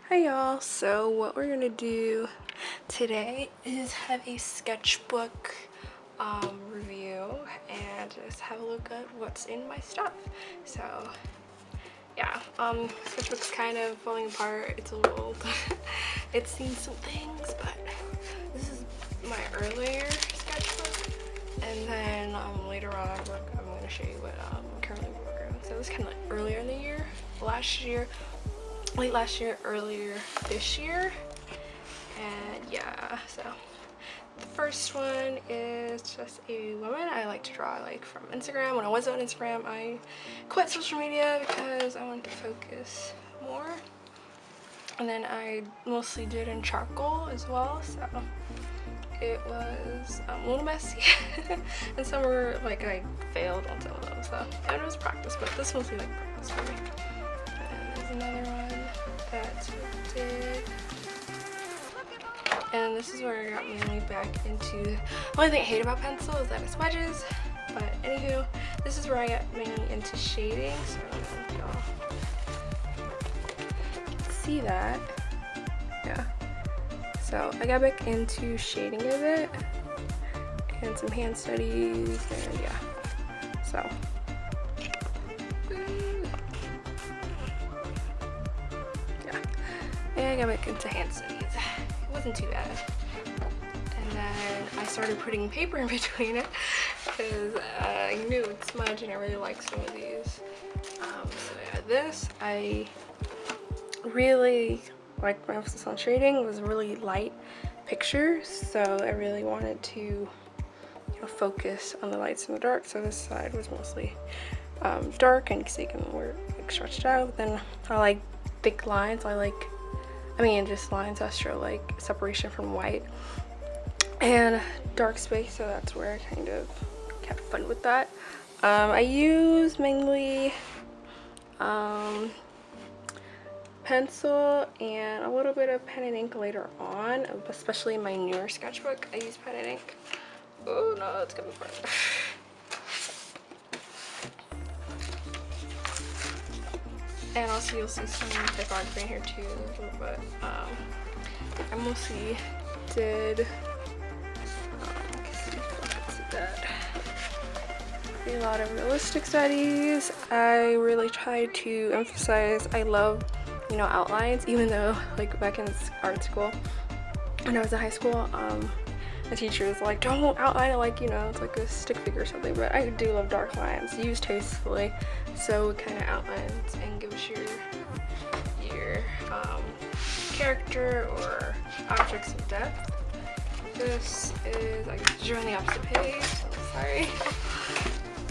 Hi y'all, so what we're gonna do today is have a sketchbook review and just have a look at what's in my stuff. So yeah, sketchbook's kind of falling apart. It's a little old. It's seen some things, but this is my earlier sketchbook, and then later on I'm gonna show you what I'm currently working on. So this is kind of like earlier in the year, late last year, earlier this year. And yeah, so the first one is just a woman I like to draw, like from Instagram. When I was on Instagram, I quit social media because I wanted to focus more, and then I mostly did in charcoal as well, so it was a little messy. And some were like I failed on some of them, so and it was practice, but this mostly like practice for me. And there's another one that I did, and this is where I got mainly back into. The only thing I hate about pencil is that it smudges, but anywho, this is where I got mainly into shading. So I don't know if y'all can see that. Yeah, so I got back into shading a bit and some hand studies, and yeah, so and I got back into hand studies. It wasn't too bad. And then I started putting paper in between it because I knew it smudged, and I really like some of these. So yeah, this I really like. My emphasis on shading was really light pictures, so I really wanted to focus on the lights and the dark. So this side was mostly dark, and so you can wear like stretched out. But then I like thick lines. Just lines that show like separation from white and dark space, so that's where I kind of kept fun with that. I use mainly pencil and a little bit of pen and ink later on, especially in my newer sketchbook. I use pen and ink. Oh no, it's coming apart. And also you'll see some typography in here too, but I mostly did a lot of realistic studies. I really tried to emphasize, I love outlines, even though like back in art school when I was in high school, the teacher was like, don't outline it like it's like a stick figure or something, but I do love dark lines, used tastefully, so it kind of outlines and gives your character or objects some depth. This is, I guess, drawing the opposite page, so sorry.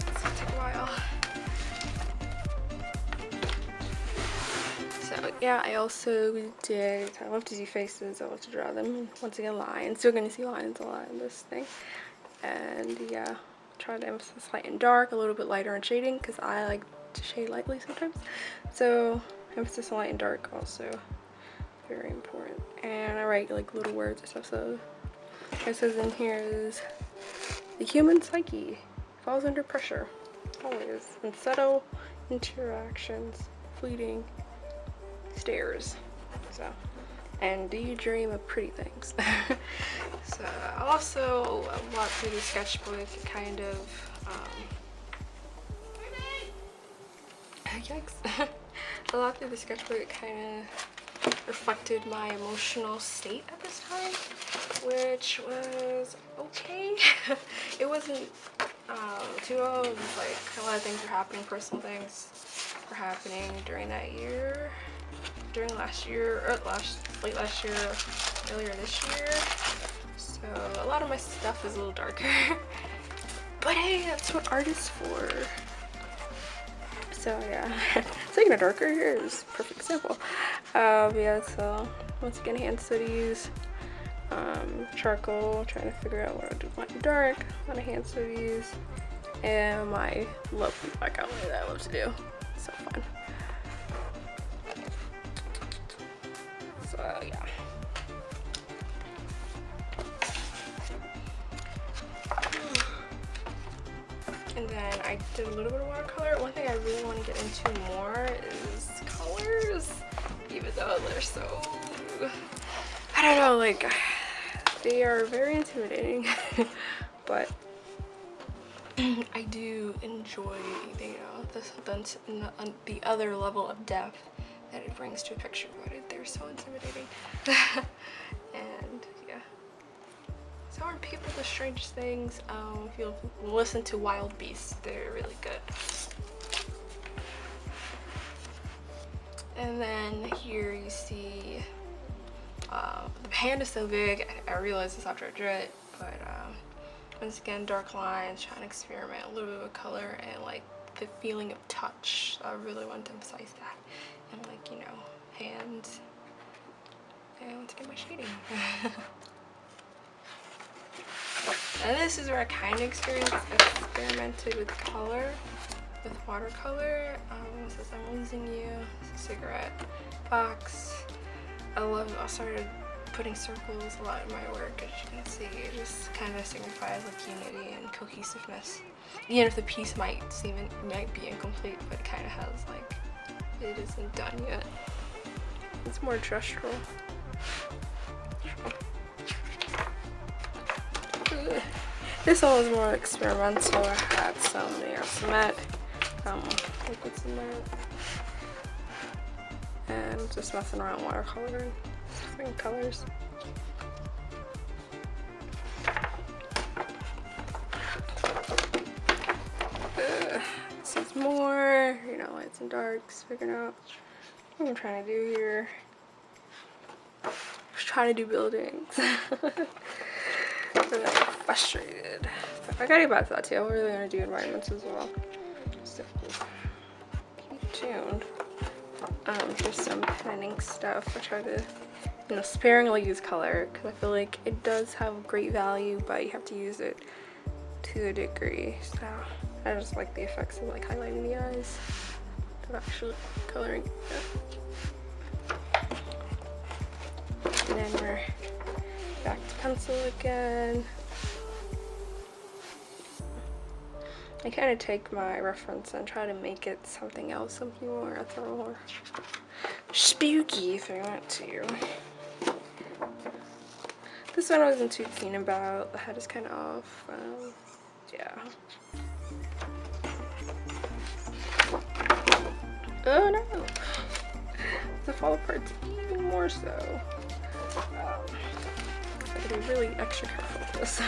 It's gonna take a while. So yeah, I also I love to do faces, I love to draw them. Once again, lines. So you're gonna see lines a lot in this thing. And yeah, try to emphasize light and dark, a little bit lighter on shading because I like to shade lightly sometimes. So emphasis on light and dark also very important. And I write like little words and stuff. So it says in here is the human psyche falls under pressure always, and subtle interactions, fleeting stares. So, and do you dream of pretty things? So also a lot through the sketchbook, kind of yikes. A lot through the sketchbook kind of reflected my emotional state at this time, which was okay. It wasn't too low. It was like a lot of things were happening, personal things were happening during that year, during last year, or late last year, earlier this year. So a lot of my stuff is a little darker. But hey, that's what art is for. So yeah, speaking of darker, here's a perfect example. Yeah, so once again, hand studies, charcoal, trying to figure out what I do with light and dark, a lot of hand studies, and my lovely black outline that I love to do. It's so fun. So yeah. And then I did a little bit of watercolor. One thing I really want to get into more is colors, even though they're so, I don't know, like, they are very intimidating, but I do enjoy, you know, the other level of depth that it brings to a picture, but they're so intimidating. And yeah. So Aren't People the Strangest Things? If you listen to Wild Beasts, they're really good. And then here you see the hand is so big. I realized this after I drew it, but once again, dark lines, trying to experiment a little bit with color and like the feeling of touch. I really want to emphasize that. And like, you know, hands. And once again, my shading. And this is where I kind of experimented with color, with watercolor. Says I'm Losing You, cigarette box. I started putting circles a lot in my work, as you can see. It just kind of signifies like unity and cohesiveness. Even if the piece might be incomplete, but it kind of has like, it isn't done yet. It's more gestural. This one was more experimental. I had some cement, liquid cement, and just messing around watercolor, different colors. This is more, you know, lights and darks, figuring out what I'm trying to do here. I was trying to do buildings. Really frustrated. So I gotta get back to that too. I'm really gonna do environments as well. So keep tuned. Here's some pen and ink stuff. I try to, you know, sparingly use color because I feel like it does have great value, but you have to use it to a degree. So I just like the effects of like highlighting the eyes of actually coloring. And then we're back to pencil again. I kind of take my reference and try to make it something else, something more ethereal or spooky if I want to. This one I wasn't too keen about. The head is kind of off. Yeah. Oh no! To fall apart even more so. I gotta be really extra careful with this.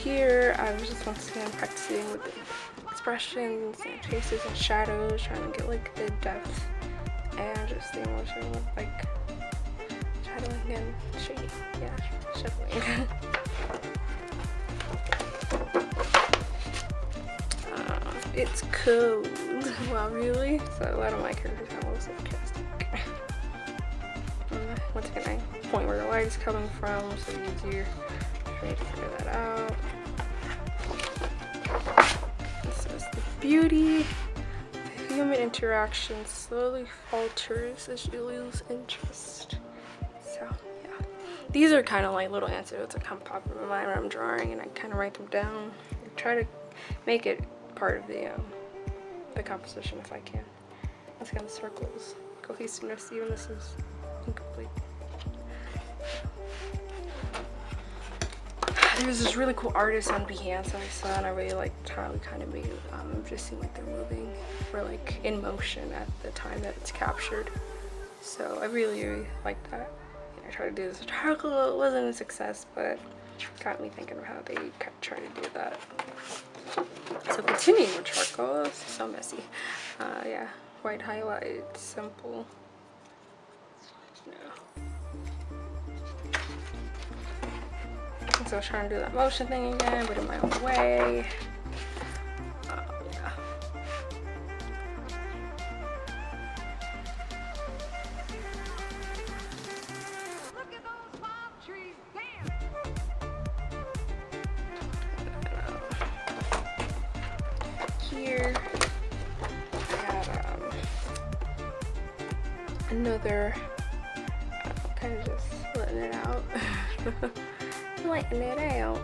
Here I was just once again practicing with the expressions and faces and shadows, trying to get like the depth and just the emotion of like shadowing and shading. Yeah, shadowing. It's cold. Wow, really? So a lot of my characters have a little sarcastic. Once again, I point where the light is coming from, so it's easier for me to figure that out. This is the beauty. The human interaction slowly falters as you lose interest. So yeah, these are kind of like little anecdotes that come pop in my mind when I'm drawing, and I kind of write them down. I try to make it part of the composition if I can. Let's get the circles, cohesiveness. Even this is incomplete. There's this really cool artist on Behance I saw, and I really liked how it kind of made it just seem like they're moving or like in motion at the time that it's captured. So I really, really liked that. And I tried to do this with charcoal. It wasn't a success, but it got me thinking of how they try to do that. So continuing with charcoal, this is so messy. Yeah, white highlight, simple. No. So I was trying to do that motion thing again, but in my own way. Yeah. Look at those palm trees there. Here I have another, kind of just letting it out. Lighten it out.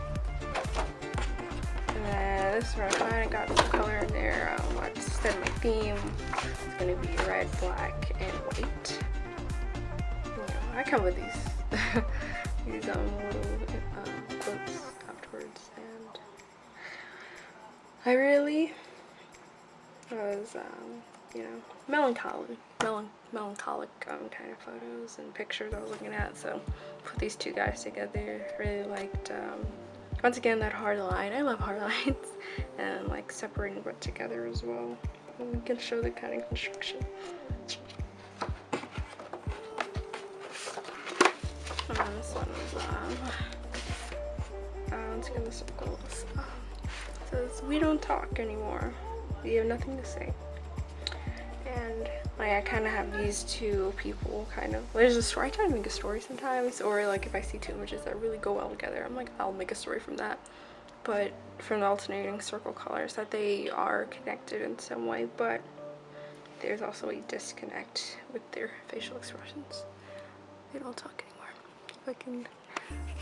And then this is where I finally got some color in there. I said my theme is going to be red, black, and white. come with these these little quotes afterwards, and I really was you know, melancholic kind of photos and pictures I was looking at. So put these two guys together. Really liked once again that hard line. I love hard lines, and like separating but together as well. And we can show the kind of construction. And this one is let's get the circles. It says, "We don't talk anymore. We have nothing to say." And like I kind of have these two people kind of, there's a story, I try to make a story sometimes, or like if I see two images that really go well together, I'm like, I'll make a story from that. But from the alternating circle colors, that they are connected in some way, but there's also a disconnect with their facial expressions. They don't talk anymore. If I can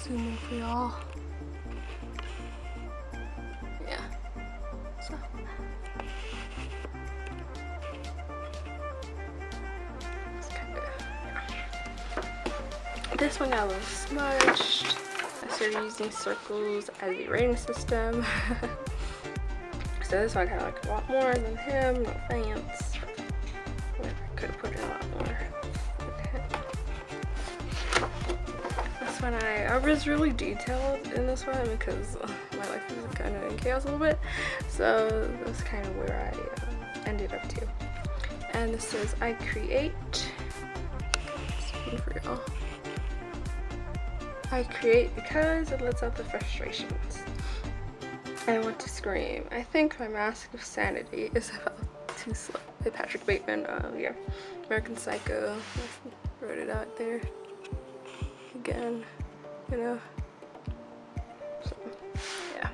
zoom in for y'all. Yeah. So. This one got a little smudged. I started using circles as a rating system. So this one I kind of like a lot more than him. No thanks. I could have put in a lot more with him. This one I was really detailed in this one because my life was kind of in chaos a little bit. So that's kind of where I ended up to. And this says, "I create." For y'all. "I create because it lets out the frustrations. I want to scream. I think my mask of sanity is about to slip." By Patrick Bateman. Yeah, American Psycho. I wrote it out there. Again, you know. So, yeah.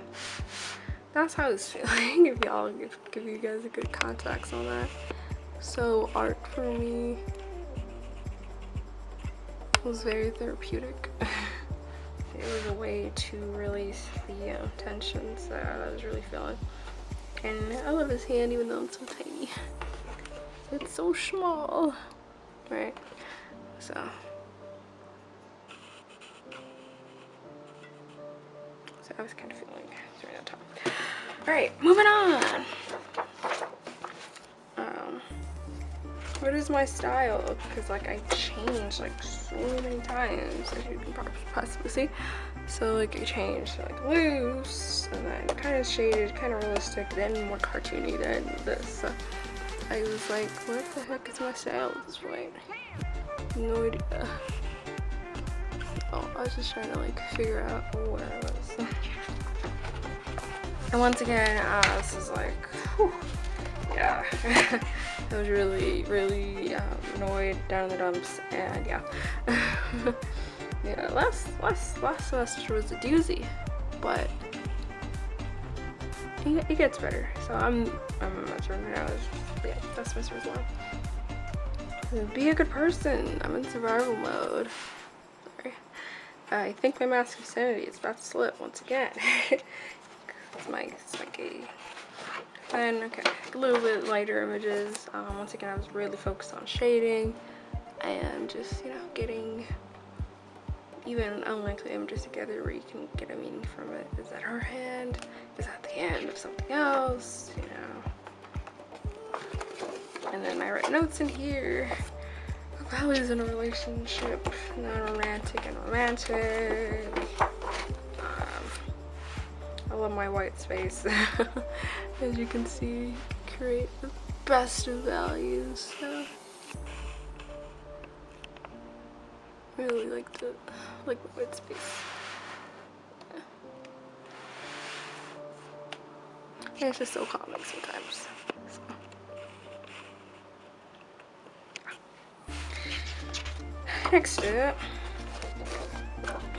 That's how I was feeling. If y'all give you guys a good context on that. So art for me was very therapeutic. It was a way to release the tensions that I was really feeling. And I love his hand even though it's so tiny. It's so small. Right? So I was kind of feeling during that time. Alright, moving on. What is my style? Because like I changed like so many times, as you can possibly see. So like I changed to like loose, and then kind of shaded, kind of realistic, then more cartoony than this. So I was like, what the heck is my style at this point? No idea. So I was just trying to like figure out where I was. And once again, this is like, whew, yeah. I was really annoyed, down in the dumps, and yeah. Yeah, last semester was a doozy, but it gets better. So I'm not sure now. Yeah, that semester was long. Be a good person. I'm in survival mode. Sorry. I think my mask of sanity is about to slip once again. it's like a. And okay, a little bit lighter images. Once again, I was really focused on shading and just, you know, getting even unlikely images together where you can get a meaning from it. Is that her hand? Is that the end of something else? You know. And then I write notes in here. Values in a relationship, non-romantic and romantic. I love my white space. As you can see, create the best of values. So really like the white space. Yeah. And it's just so calming sometimes. So. Next up,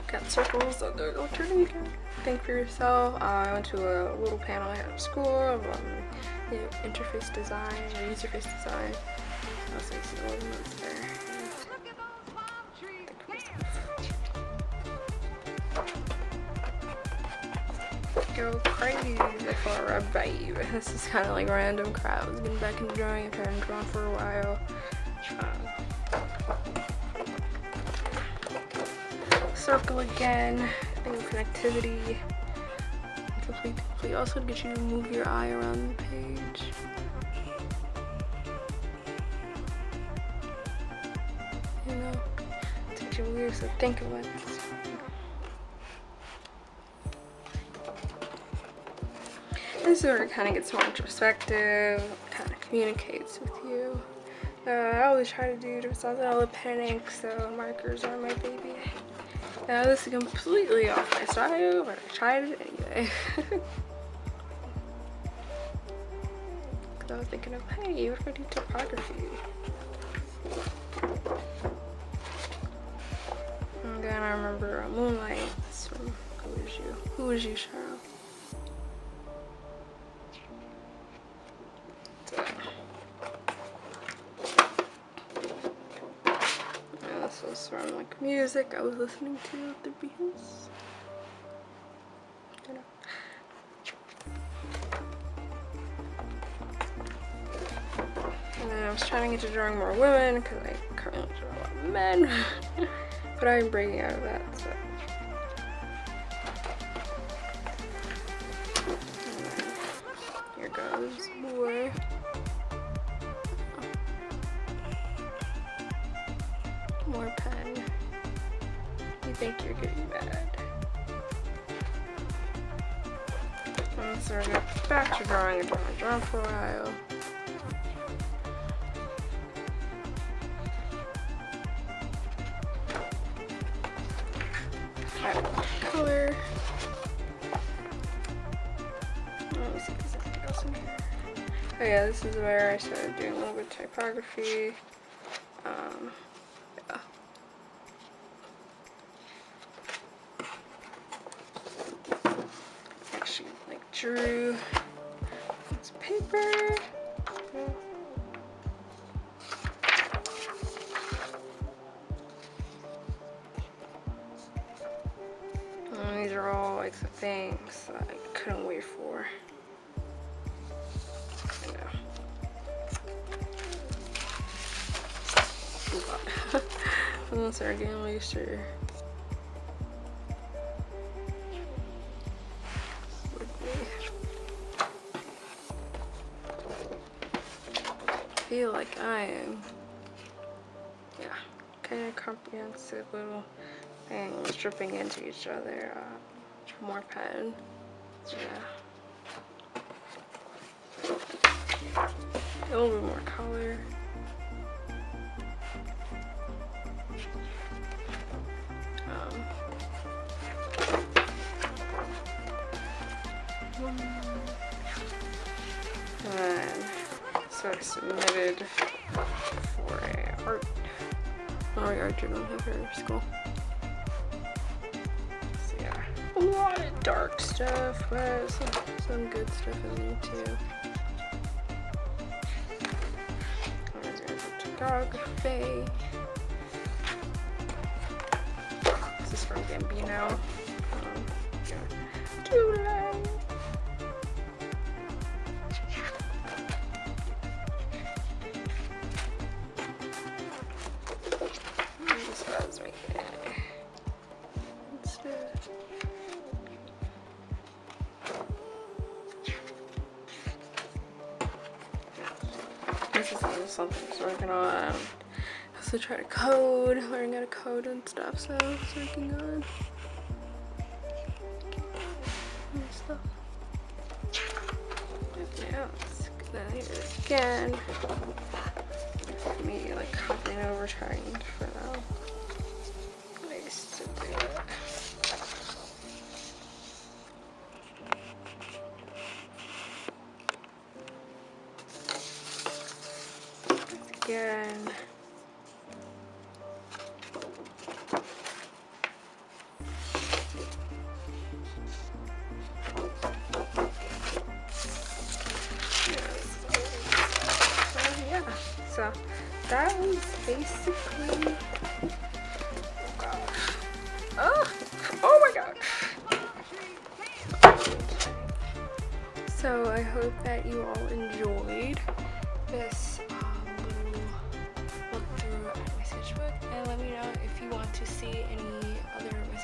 got circles, so they're alternating. Think for yourself. I went to a little panel I had at school of you know, interface design or user face design. I was like, some notes there. Go crazy for a babe. This is kind of like random crap. I was getting back into drawing. I hadn't drawn for a while. circle again. Thing of connectivity. Complete. Also to get you to move your eye around the page. You know, it takes you weird, so think of it. This is where it kind of gets more introspective, kind of communicates with you. I always try to do besides all the pen and ink, so markers are my baby. Now this is completely off my style, but I tried it anyway. Cause I was thinking of, hey, what if I do topography? And then I remember Moonlight from Who Is You? Who Is You, Cheryl? This was from like music I was listening to at the Beatles. You know. And then I was trying to get to drawing more women because I currently draw a lot of men, but I'm breaking out of that. So. And then here goes more. More pen. You think you're getting mad. And so we're going back to drawing and drawing for a while. Add color. Let me see if there's anything else in here. Oh yeah, this is where I started doing a little bit of typography. Actually, like drew this paper. And these are all like the things that I couldn't wait for. I know. Unless they're getting looser. I feel like I am, yeah, kind of comprehensive little things dripping into each other. More pen, yeah. A little bit more color. And then, so I submitted for a art journal here for school. So yeah, a lot of dark stuff, but some good stuff in there too. I was gonna do photography. This is from Gambino. Yeah. July. This is something I was working on. I also try to code, learning how to code and stuff, so I was working on stuff. Yeah, it's gonna hear it again. Me like copying over, trying for now. Ways to do it. Again. So that was basically, oh gosh, oh my gosh. So I hope that you all enjoyed this little look through at my sketchbook, and let me know if you want to see any other of my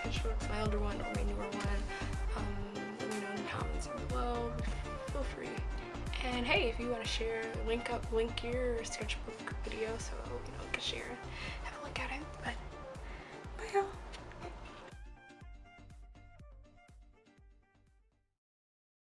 And hey, if you want to share, link your sketchbook video so you know, we can share, have a look at it. But